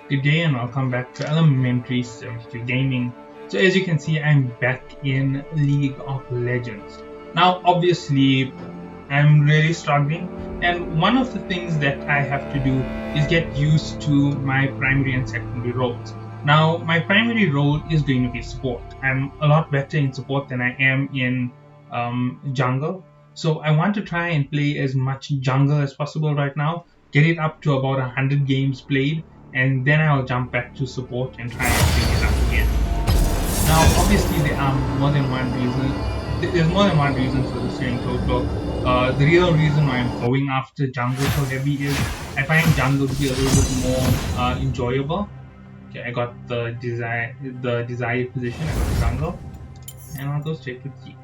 Good day and welcome back to Elementary 72 Gaming. So as you can see, I'm back in League of Legends. Now obviously I'm really struggling, and one of the things that I have to do is get used to my primary and secondary roles. Now my primary role is going to be support. I'm a lot better in support than I am in jungle. So I want to try and play as much jungle as possible right now, get it up to about 100 games played, and then I'll jump back to support and try and bring it up again. Now, obviously, there are more than one reason. There's more than one reason for this in total. The real reason why I'm going after jungle so heavy is I find jungle to be a little bit more enjoyable. Okay, I got the desired position. I got jungle, and I'll go straight with T.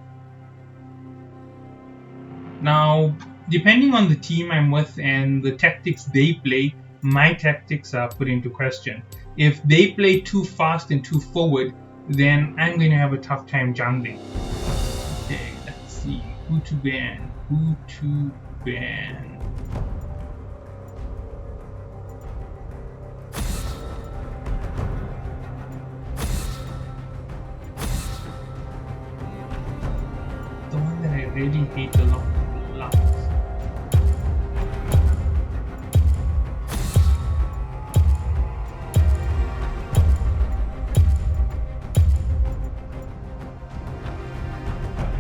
Now, depending on the team I'm with and the tactics they play, my tactics are put into question. If they play too fast and too forward, then I'm going to have a tough time jungling. Okay, let's see. Who to ban? Who to ban? The one that I really hate a lot.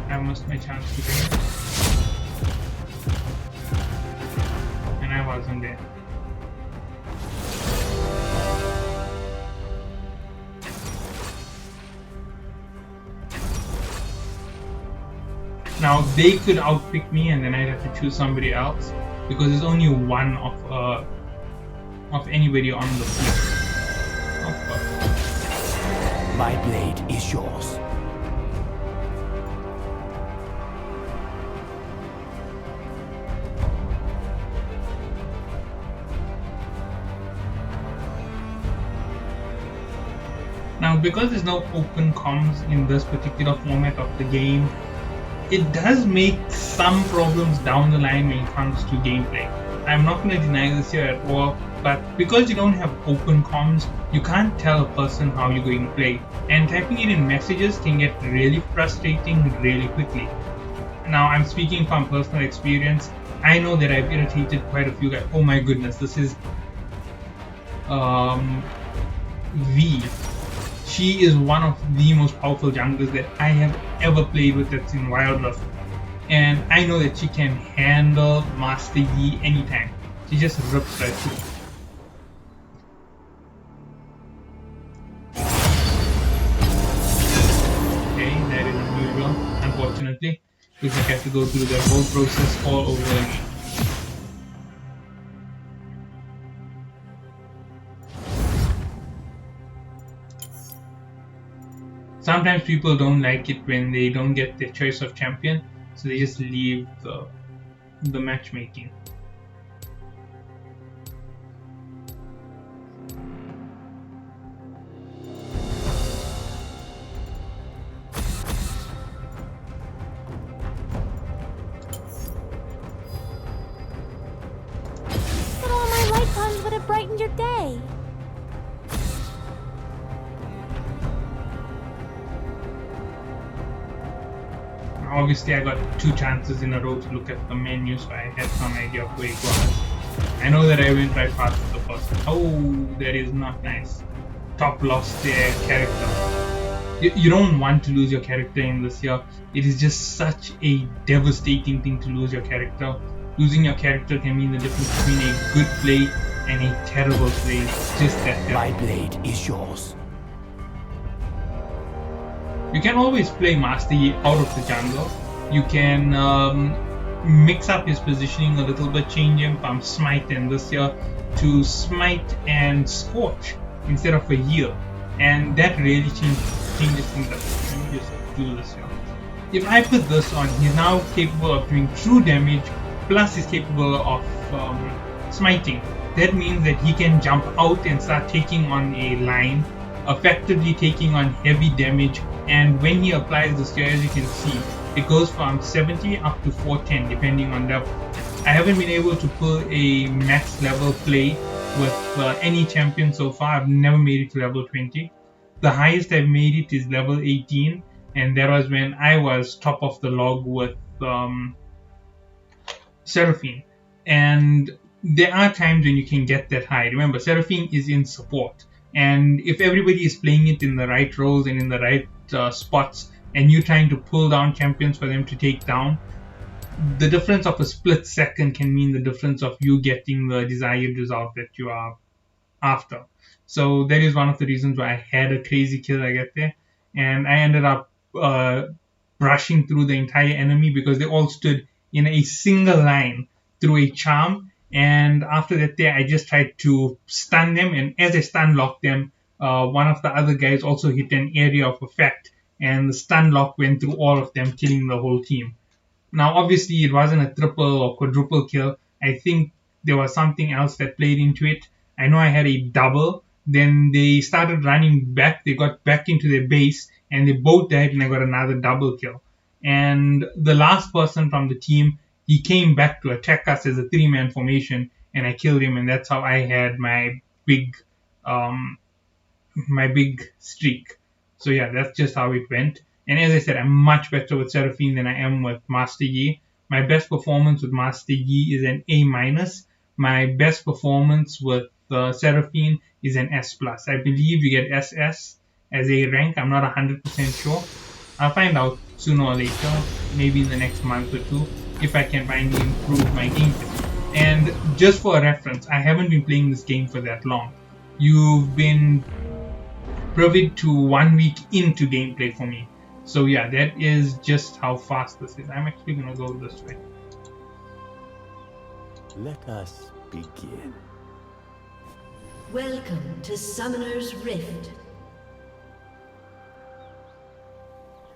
I missed my chance to win, and I wasn't there. Now they could outpick me, and then I'd have to choose somebody else because there's only one of anybody on the field. My blade is yours. Now, because there's no open comms in this particular format of the game, it does make some problems down the line when it comes to gameplay. I'm not going to deny this here at all, but because you don't have open comms, you can't tell a person how you're going to play, and typing it in messages can get really frustrating really quickly. Now, I'm speaking from personal experience. I know that I've irritated quite a few guys. Oh my goodness, this is V. She is one of the most powerful junglers that I have ever played with that's in Wild Rift. And I know that she can handle Master Yi anytime. She just rips right through. Okay, that is unusual, unfortunately, because I have to go through the whole process all over again. Sometimes people don't like it when they don't get their choice of champion, so they just leave the matchmaking. But all my light puns would have brightened your day. Obviously, I got 2 chances in a row to look at the menu, so I had some idea of where it was. I know that I went right past the first. Oh, that is not nice. Top lost their character. You don't want to lose your character in this year. It is just such a devastating thing to lose your character. Losing your character can mean the difference between a good play and a terrible play. It's just that terrible. My blade is yours. You can always play Master Yi out of the jungle. You can mix up his positioning a little bit, change him from Smite and this year to Smite and Scorch instead of a heal, and that really changes things up. Let me just do this here. If I put this on, he's now capable of doing true damage, plus he's capable of smiting. That means that he can jump out and start taking on a line, effectively taking on heavy damage, and when he applies this here, as you can see, it goes from 70 up to 410 depending on level. I haven't been able to pull a max level play with any champion so far. I've never made it to level 20. The highest I've made it is level 18, and that was when I was top of the log with Seraphine. And there are times when you can get that high. Remember, Seraphine is in support, and if everybody is playing it in the right roles and in the right spots, and you're trying to pull down champions for them to take down, the difference of a split second can mean the difference of you getting the desired result that you are after. So that is one of the reasons why I had a crazy kill I get there, and I ended up brushing through the entire enemy because they all stood in a single line through a charm. And after that there, I just tried to stun them, and as I stun locked them, one of the other guys also hit an area of effect, and the stun lock went through all of them, killing the whole team. Now, obviously, it wasn't a triple or quadruple kill. I think there was something else that played into it. I know I had a double. Then they started running back. They got back into their base, and they both died, and I got another double kill. And the last person from the team, he came back to attack us as a 3-man formation, and I killed him, and that's how I had my big streak. So yeah, that's just how it went. And as I said, I'm much better with Seraphine than I am with Master Yi. My best performance with Master Yi is an A-. My best performance with Seraphine is an S+. I believe you get SS as a rank. I'm not 100% sure. I'll find out sooner or later, maybe in the next month or two, if I can finally improve my gameplay. And just for a reference, I haven't been playing this game for that long. You've been privy to 1 week into gameplay for me. So yeah, that is just how fast this is. I'm actually going to go this way. Let us begin. Welcome to Summoner's Rift.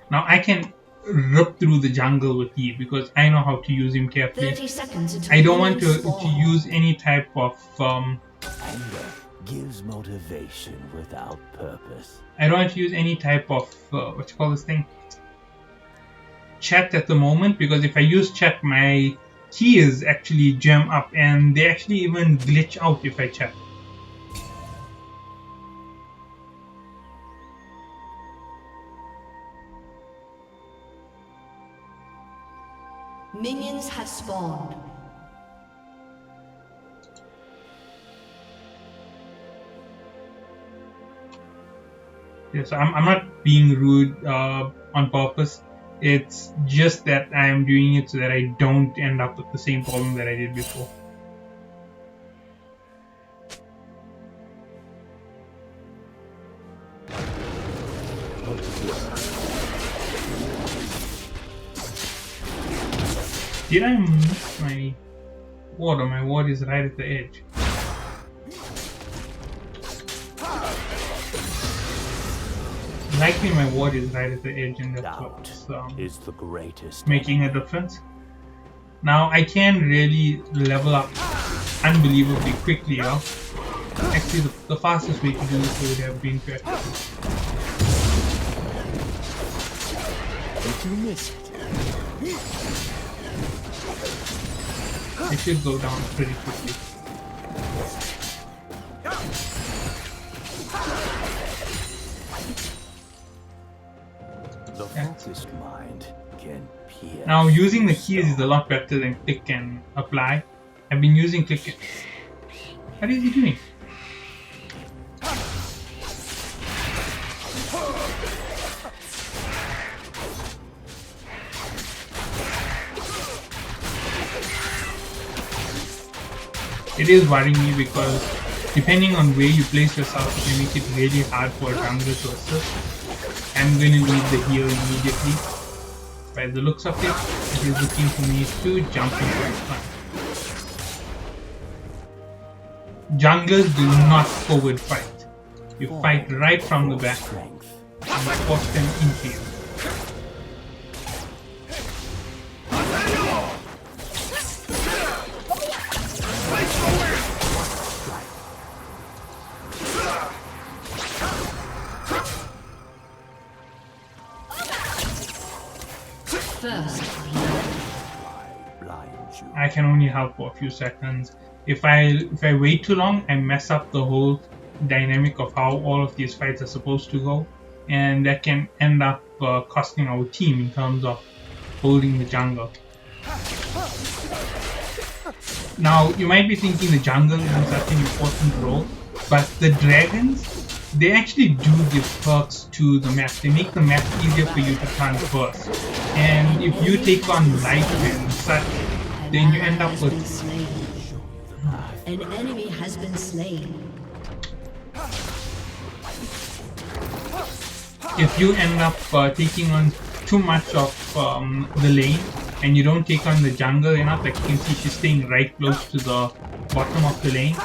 Now I can rip through the jungle with Yi because I know how to use him carefully. 30 seconds until I don't want to spawn. use any type of Anger gives motivation without purpose. I don't want to use any type of chat at the moment, because if I use chat, my keys actually jam up, and they actually even glitch out if I chat. Minions have spawned. Yeah, so I'm not being rude on purpose. It's just that I'm doing it so that I don't end up with the same problem that I did before. Did I miss my ward? Or my ward is right at the edge. Likely my ward is right at the edge, and that's what's Is the greatest making a difference. Now I can really level up unbelievably quickly now. Actually, the fastest way to do this would have been to Did you miss it? I should go down pretty quickly. The focused mind can pierce. Now using the keys is a lot better than click and apply. I've been using click and... What is he doing? It is worrying me because depending on where you place yourself, it can make it really hard for a jungler to assist. I'm going to need the heal immediately. By the looks of it, it is looking for me to jump into its front. Junglers do not forward fight. You fight right from the back and force them into you. I can only help for a few seconds. If I wait too long, I mess up the whole dynamic of how all of these fights are supposed to go, and that can end up costing our team in terms of holding the jungle. Now, you might be thinking the jungle is such an important role, but the dragons, they actually do give perks to the map. They make the map easier for you to traverse. And if you take on light and such, then you end up with... An enemy has been slain. If you end up taking on too much of the lane and you don't take on the jungle enough, like you can see she's staying right close to the bottom of the lane,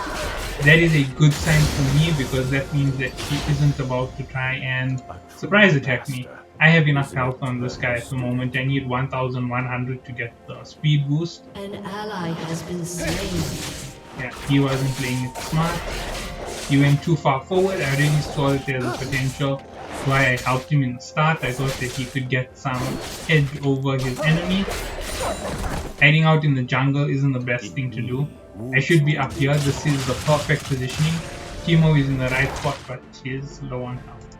that is a good sign for me, because that means that she isn't about to try and surprise attack me. I have enough health on this guy at the moment. I need 1100 to get the speed boost. An ally has been slain. Yeah, he wasn't playing it smart. He went too far forward. I really saw that there's a potential. That's why I helped him in the start. I thought that he could get some edge over his enemy. Hiding out in the jungle isn't the best thing to do. I should be up here. This is the perfect positioning. Teemo is in the right spot, but he's low on health.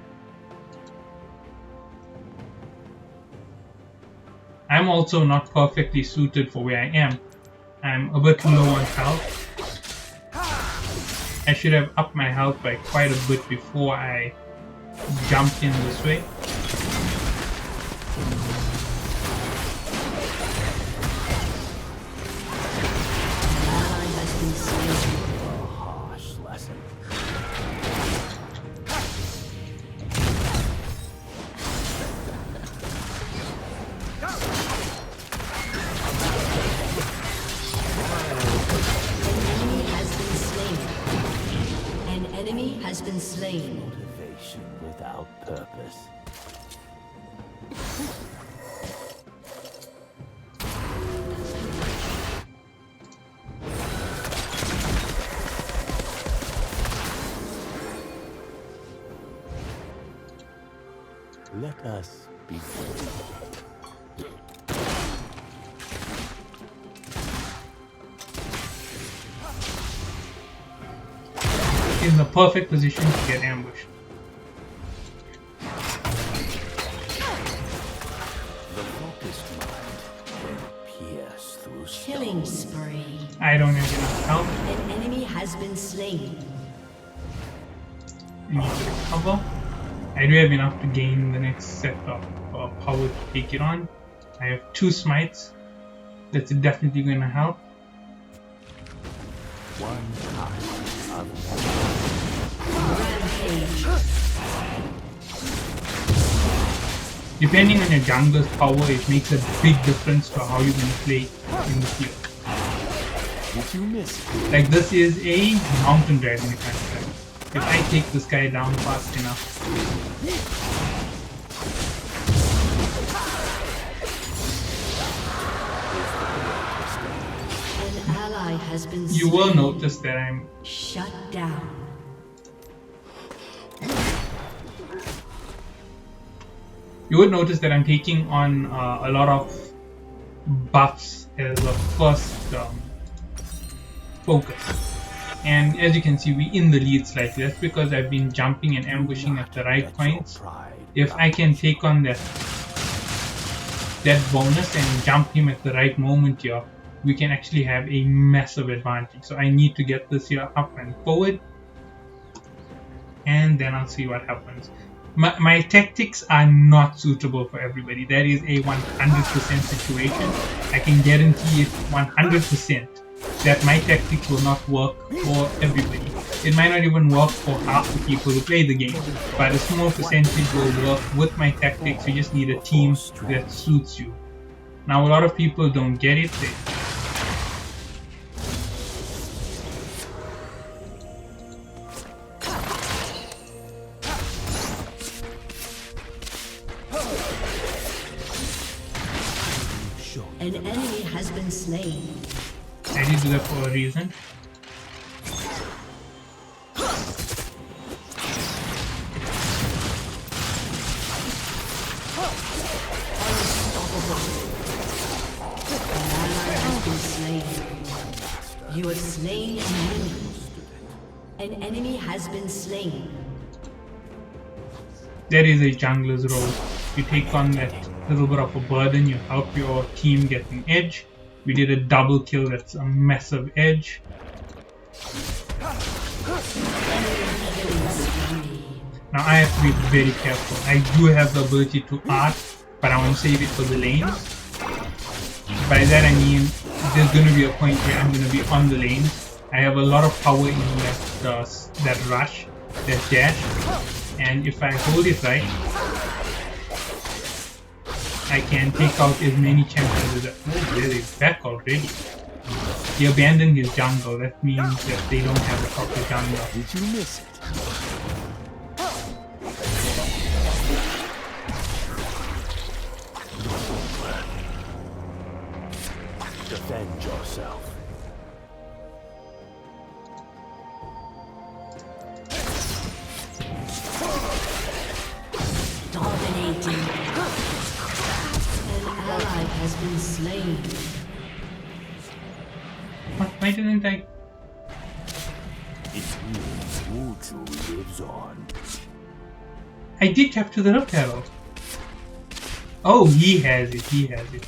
I'm also not perfectly suited for where I am. I'm a bit low on health. I should have upped my health by quite a bit before I jumped in this way. Ally has been slain. A harsh lesson. An enemy has been slain. Motivation without purpose. Let us begin. In the perfect position to get ambushed. The focused mind can pierce through Killing stone. spree. I don't have enough health. An enemy has been slain. I need to recover. I do have enough to gain the next set of power to take it on. I have 2 smites. That's definitely going to help. One kind of Rampage. Depending on your jungler's power, it makes a big difference to how you're going to play in the field. Did you miss it? Like, this is a mountain dragon kind of thing. If I take this guy down fast enough, An ally has been you slain. will notice that I'm... Shut down. You would notice that I'm taking on a lot of buffs as a first focus. And as you can see, we're in the lead slightly. That's because I've been jumping and ambushing at the right points. If I can take on that bonus and jump him at the right moment here, we can actually have a massive advantage. So I need to get this here up and forward, and then I'll see what happens. My tactics are not suitable for everybody. That is a 100% situation. I can guarantee it 100% that my tactics will not work for everybody. It might not even work for half the people who play the game, but a small percentage will work with my tactics. You just need a team that suits you. Now, a lot of people don't get it. An enemy has been slain. I did do that for a reason. An ally has been slain. You have slain an enemy. An enemy has been slain. There is a jungler's role. You take on that little bit of a burden, you help your team get an edge. We did a double kill, that's a massive edge. Now I have to be very careful. I do have the ability to art, but I want to save it for the lane. By that I mean there's going to be a point where I'm going to be on the lane. I have a lot of power in that rush, that dash, and if I hold it right, I can take out as many champions as I... Oh, they're back already. He abandoned his jungle, that means that they don't have a proper jungle. Did you miss it? Defend yourself. Dominating. An ally has been slain. What? Why didn't I? It means Wuju lives on. I did capture the Rift Arrow. Oh, he has it, he has it.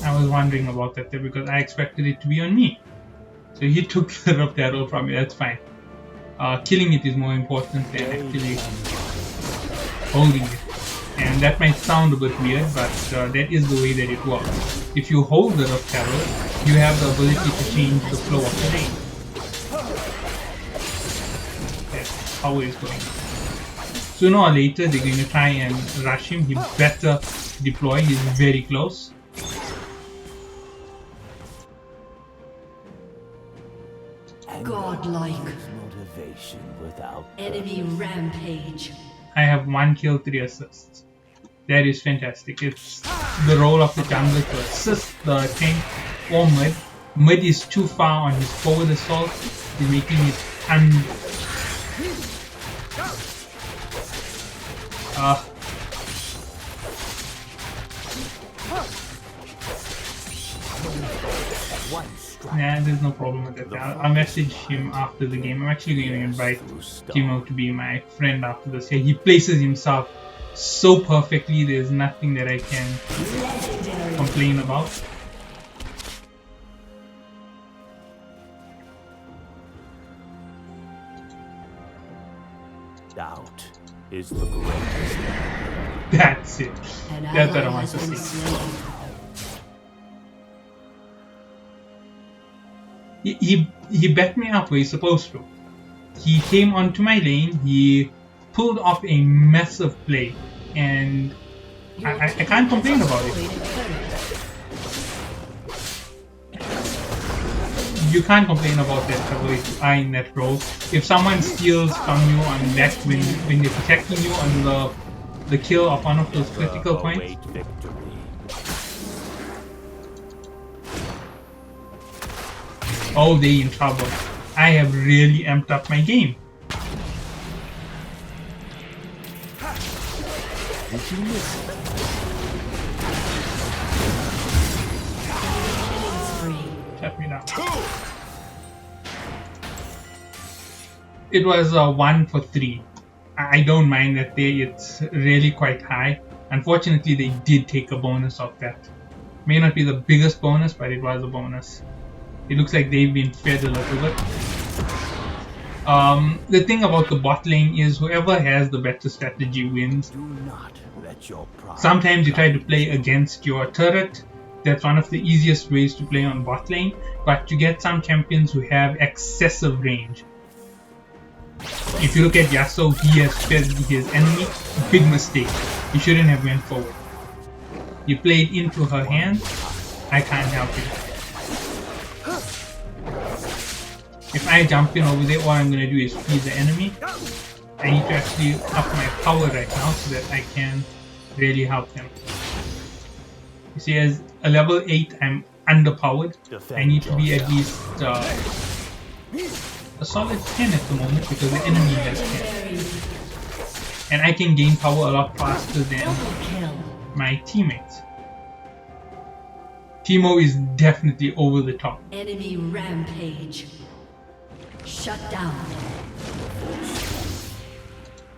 I was wondering about that there because I expected it to be on me. So he took the Rift Arrow from me, that's fine. Killing it is more important than actually holding it. And that might sound a bit weird, but that is the way that it works. If you hold the Rift Arrow, you have the ability to change the flow of the lane. That's how it is going. Sooner or later, they're going to try and rush him. He better deploy, he's very close. Godlike. Motivation without Enemy rampage. I have 1 kill, 3 assists. That is fantastic. It's the role of the jungler to assist the tank or mid. Mid is too far on his forward assault. He's making it Nah, there's no problem with that. I'll message him after the game. I'm actually going to invite Timo to be my friend after this. Yeah, he places himself so perfectly, there's nothing that I can complain about. doubt is the greatest. That's it. That's what I want to see. He backed me up where he's supposed to. He came onto my lane, he pulled off a massive play, and I can't complain about it. You can't complain about that ability to eye in that role. If someone steals from you on that when they're protecting you on the kill of one of those critical points, oh, they're in trouble. I have really amped up my game. Did you miss it? Shut me down. It was 1 for 3. I don't mind that it's really quite high. Unfortunately, they did take a bonus of that. May not be the biggest bonus, but it was a bonus. It looks like they've been fed a little bit. The thing about the bot lane is whoever has the better strategy wins. Do not let your pride Sometimes you try to play against your turret. That's one of the easiest ways to play on bot lane. But you get some champions who have excessive range. If you look at Yasuo, he has fed his enemy. Big mistake. He shouldn't have went forward. He played into her hand. I can't help it. If I jump in over there, all I'm going to do is feed the enemy. I need to actually up my power right now so that I can really help them. You see, as a level 8, I'm underpowered. I need to be at least a solid 10 at the moment because the enemy has 10. And I can gain power a lot faster than my teammates. Teemo is definitely over the top. Enemy rampage. Shut down.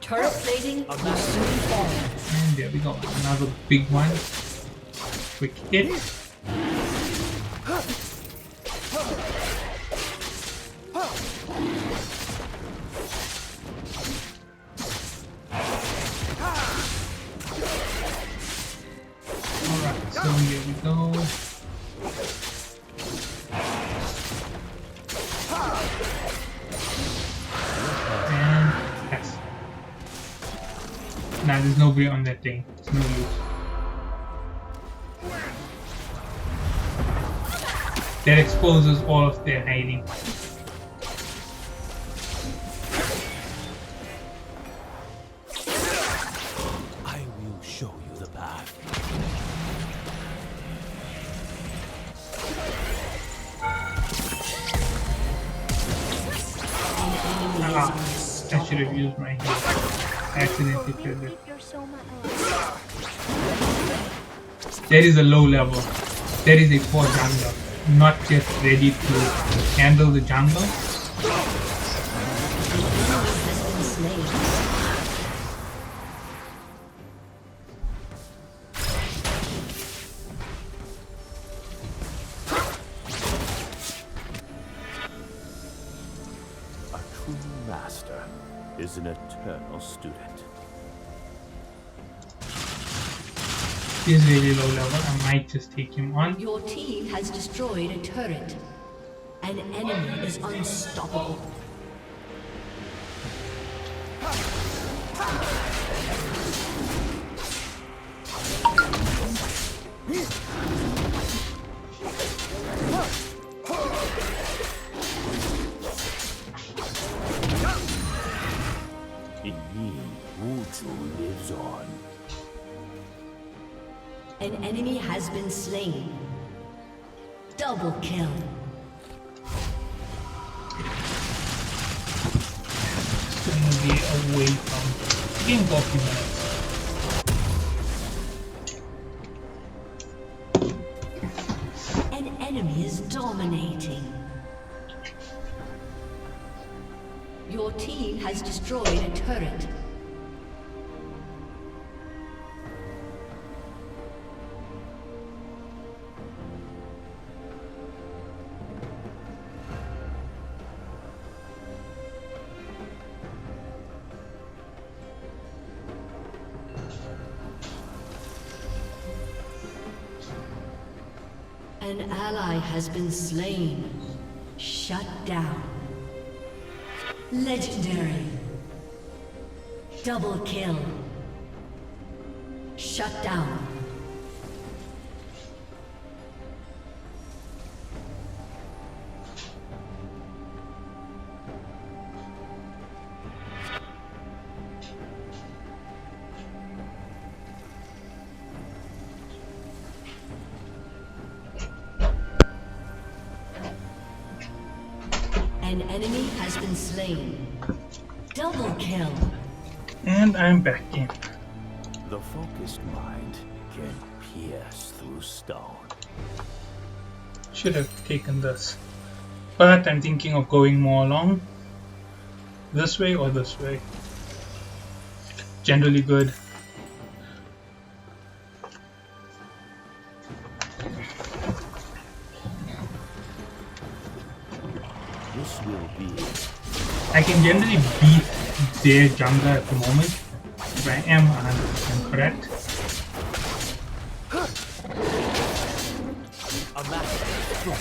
Turret plating will soon fall. And there we go. Another big one. Quick hit. Alright, so here we go. And yes. Now there's nobody on that thing. It's no use. That exposes all of their hiding. I will show you the path. Ah, I should have used my heal. I accidentally killed it. You're so much. There is a low level. There is a core jungler. Not just ready to handle the jungle. Has been slain. A true master is an eternal student. He's really low level. I might just take him on. Your team has destroyed a turret. An enemy is unstoppable. In me, Wuju lives on. An enemy has been slain. Double kill. Gonna be away from game for a few minutes. An enemy is dominating. Your team has destroyed a turret. An ally has been slain. Shut down. Legendary. Double kill. Shut down. An enemy has been slain. Double kill. And I'm back in. The focused mind can pierce through stone. Should have taken this. But I'm thinking of going more along. This way or this way. Generally good. This will be I can generally beat their jungler at the moment. If I am 100% correct. a master.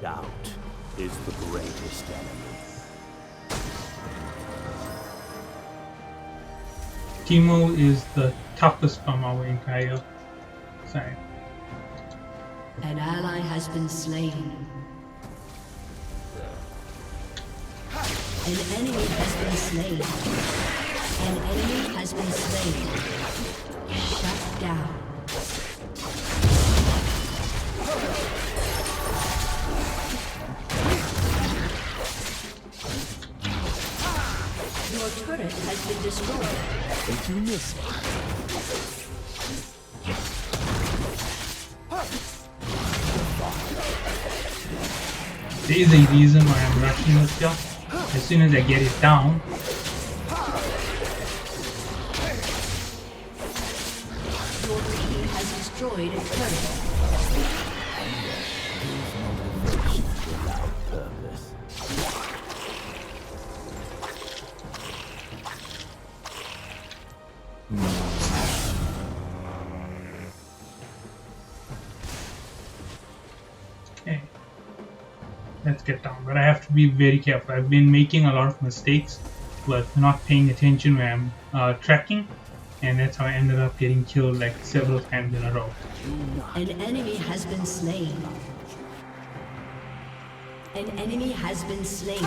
Doubt is the greatest enemy. Teemo is the toughest from our entire side. An ally has been slain. An enemy has been slain. An enemy has been slain. Shut down. destroyed. Did you miss it? There is a reason why I'm rushing this stuff. As soon as I get it down, Your team has destroyed a turret. Without purpose. okay, let's get down. But I have to be very careful. I've been making a lot of mistakes, but not paying attention when I'm tracking, and that's how I ended up getting killed like several times in a row. An enemy has been slain. An enemy has been slain.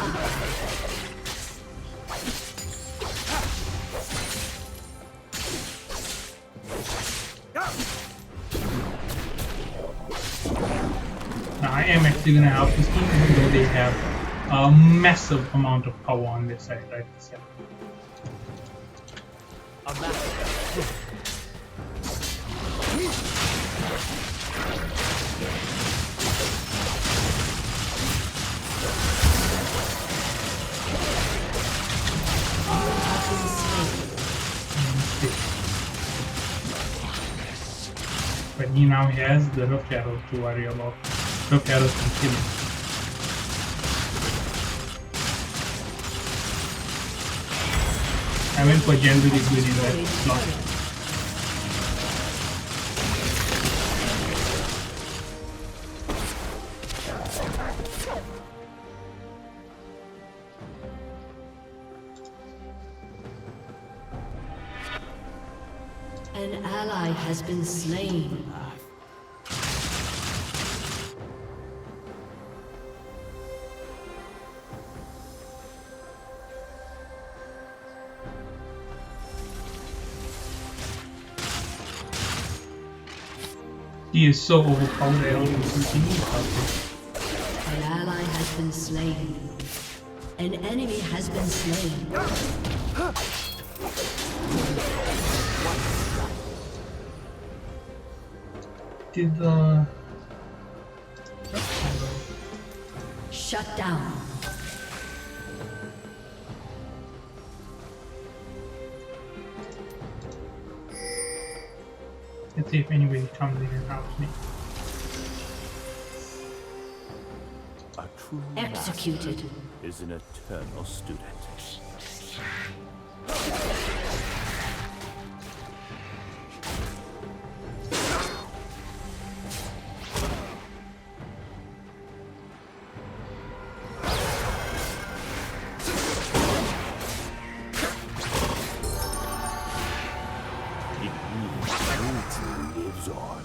Now I am actually gonna help this team, even though they have a massive amount of power on their side right this second. But he now has the rough arrows to worry about. Rough arrows can kill him. I went for generally good in that slot. An ally has been slain. He is so overpowered, I don't even think about it. An ally has been slain. An enemy has been slain. Did the... Shut down. Let's see if anybody comes in and helps me. A true Executed. master is an eternal student. It lives on.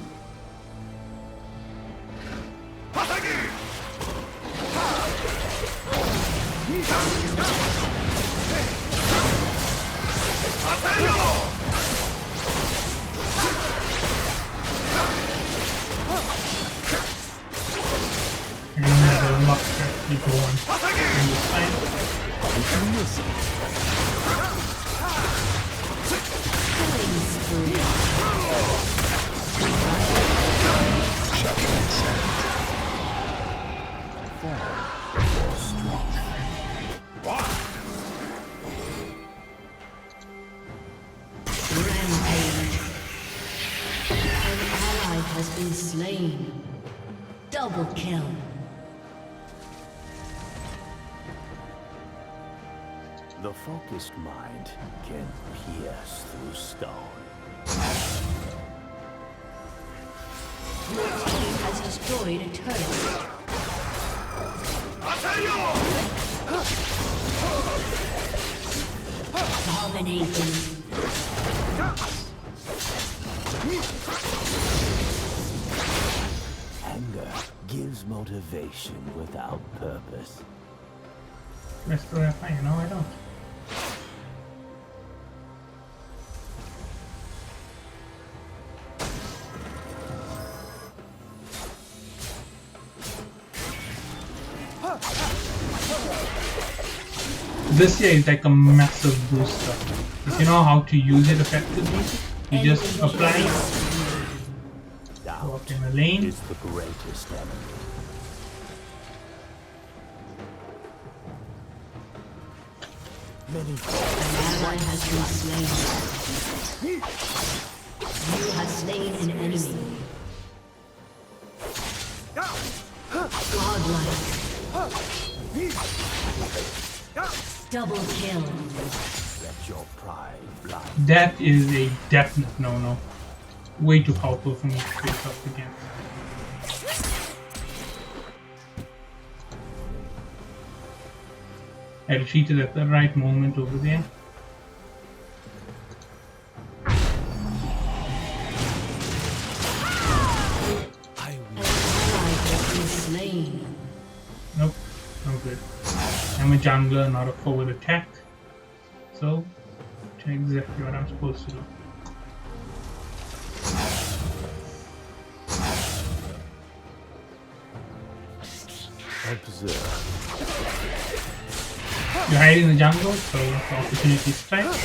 And then the luck actually go on. And this time, Killing spree. Rampage. An ally has been slain. Double kill. The focused mind can pierce through stone. Your team has destroyed a turret. Dominating. Anger gives motivation without purpose. rest of that fine. No, I don't. This here is like a massive booster. This you know how to use it effectively. You just apply it, walk in a lane. Is the greatest enemy. Many An ally has been slain. You have slain an enemy. Godlike. Double kill. let your pride fly. That is a definite no-no. Way too powerful for me to face up against. I retreated at the right moment over there. I An will ally has been slain. Nope, no good. I'm a jungler, not a forward attack. So, do exactly what I'm supposed to do. observe. You're hiding in the jungle, so the opportunity strikes.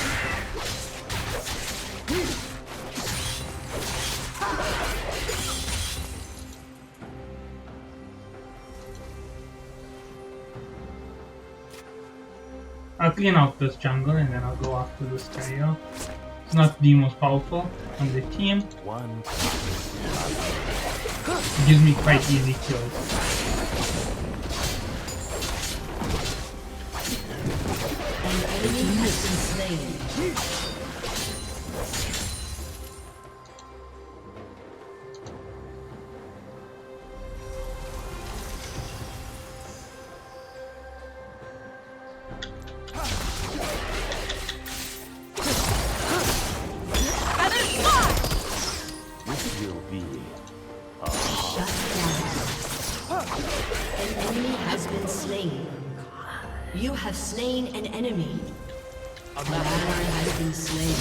I'll clean out this jungle and then I'll go after this guy here. It's not the most powerful on the team. One It gives me quite easy kills. An enemy has been slain. this will be Shut down. An enemy has been slain. You have slain an enemy. An ally has been slain.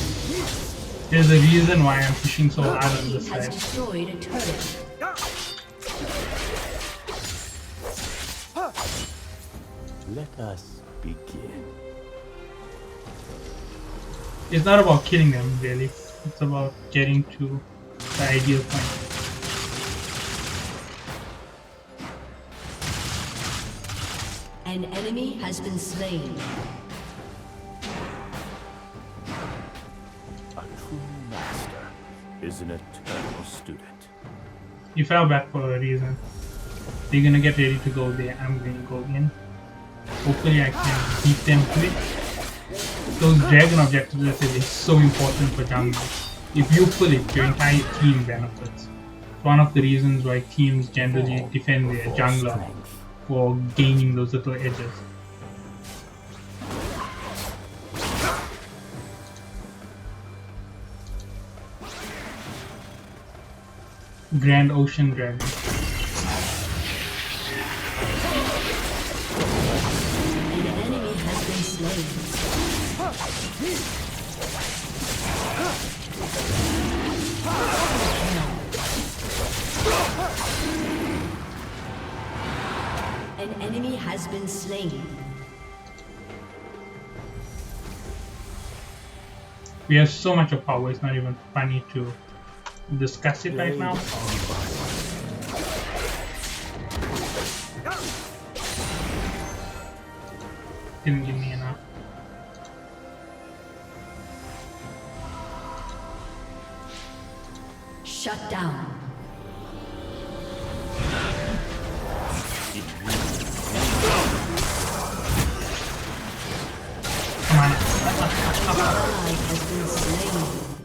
There's a reason why I'm pushing so hard on Team this has side. destroyed a turret. let us begin. It's not about killing them really. It's about getting to the ideal point. An enemy has been slain. A true master is an eternal student. You fell back for a reason. They're gonna get ready to go there. I'm gonna go in. Hopefully I can beat them quick. Those dragon objectives I said is so important for jungle. If you pull it, your entire team benefits. It's one of the reasons why teams generally defend their jungler for gaining those little edges. Grand Ocean Dragon. An enemy has been slain. An enemy has been slain. We have so much of power, it's not even funny to discuss it right now. Didn't give me enough. Shut down. Come on. Ally has been slain.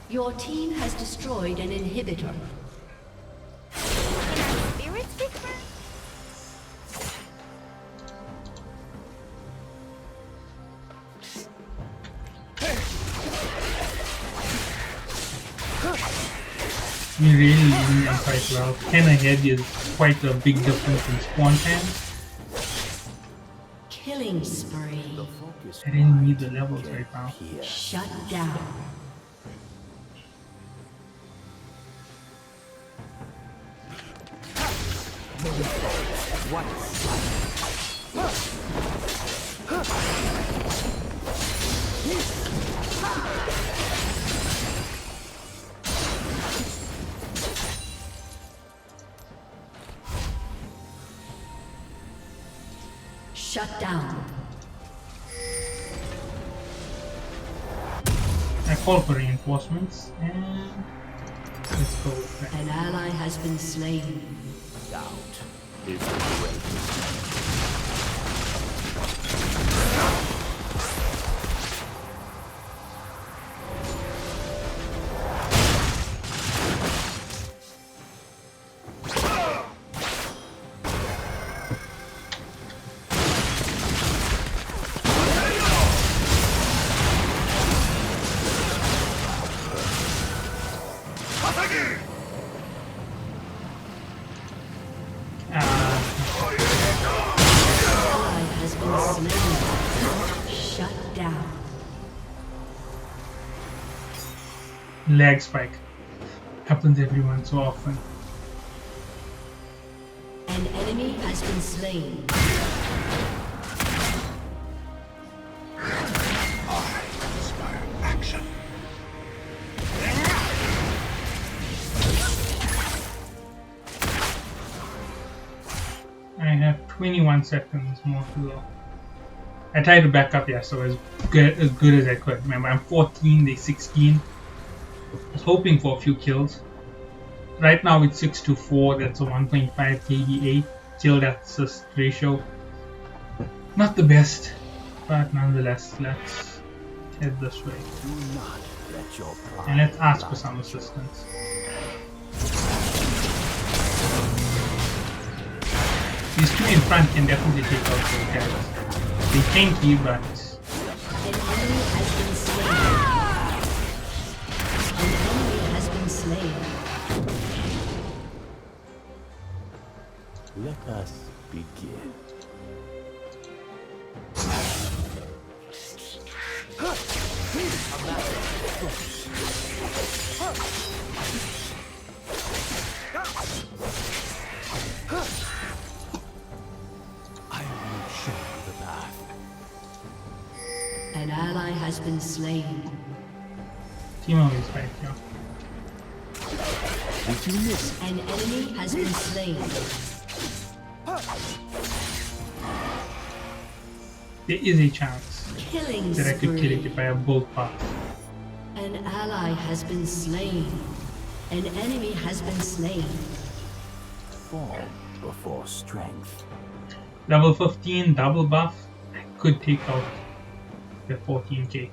Your team has destroyed an inhibitor. Spirits whisper? We really leading them quite well. 10 ahead is quite a big difference in spawn time. Killing spree. Focus I really need the levels right now. here. Shut down. Shut down. I call for reinforcements and let's go with that. An ally has been slain. Doubt is the greatest. Ally has been slain. Shut down. Lag spike. Happens every so often. An enemy has been slain. I have 21 seconds more to go. I tried to back up, yeah, so as good as I could. Remember, I'm 14, they 16. I was hoping for a few kills. Right now it's 6-4, that's a 1.5 KDA kill death assist ratio. Not the best, but nonetheless, let's head this way. Do not let your pride And let's ask for some assistance. These two in front can definitely take out those guys. They're tanky, but An enemy has been slain. An enemy has been slain. let us begin. I will show you the path. An ally has been slain. Timo is right here. Did you miss? An enemy has been slain. There is a chance Killing that I could kill it spree. if I have both paths. An ally has been slain. An enemy has been slain. Fall before strength. Level 15 double buff, I could take out the 14k.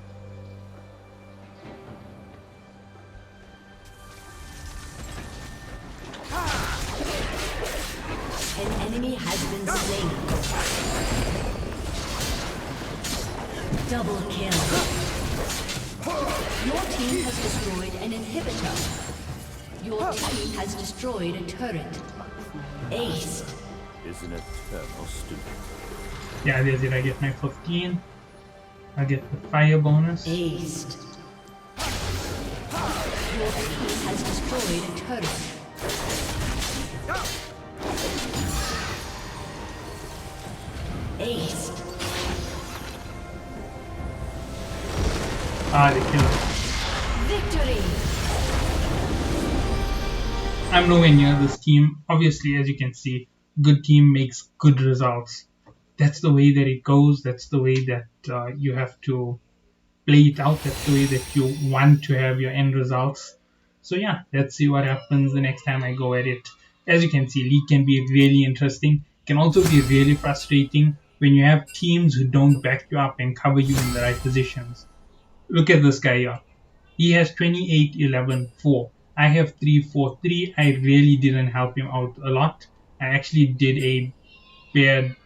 An enemy has been slain. Double kill. Your team has destroyed an inhibitor. Your team has destroyed a turret. Aced. Is an eternal student. Yeah, there's it. I get my 15. I get the fire bonus. Aced. Your team has destroyed a turret. Aced. Ah, they kill it. Victory. I'm nowhere near this team. Obviously, as you can see, good team makes good results. That's the way that it goes. That's the way that you have to play it out. That's the way that you want to have your end results. So yeah, let's see what happens the next time I go at it. As you can see, League can be really interesting. It can also be really frustrating when you have teams who don't back you up and cover you in the right positions. Look at this guy here. He has 28, 11, 4. I have 3, 4, 3. I really didn't help him out a lot. I actually did a bad...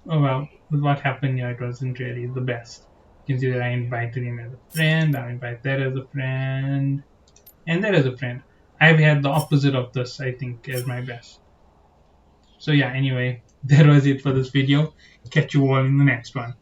Oh well, with what happened here, it wasn't really the best. You can see that I invited him as a friend, I invite that as a friend, and that as a friend. I've had the opposite of this, I think, as my best. So yeah, anyway, that was it for this video. Catch you all in the next one.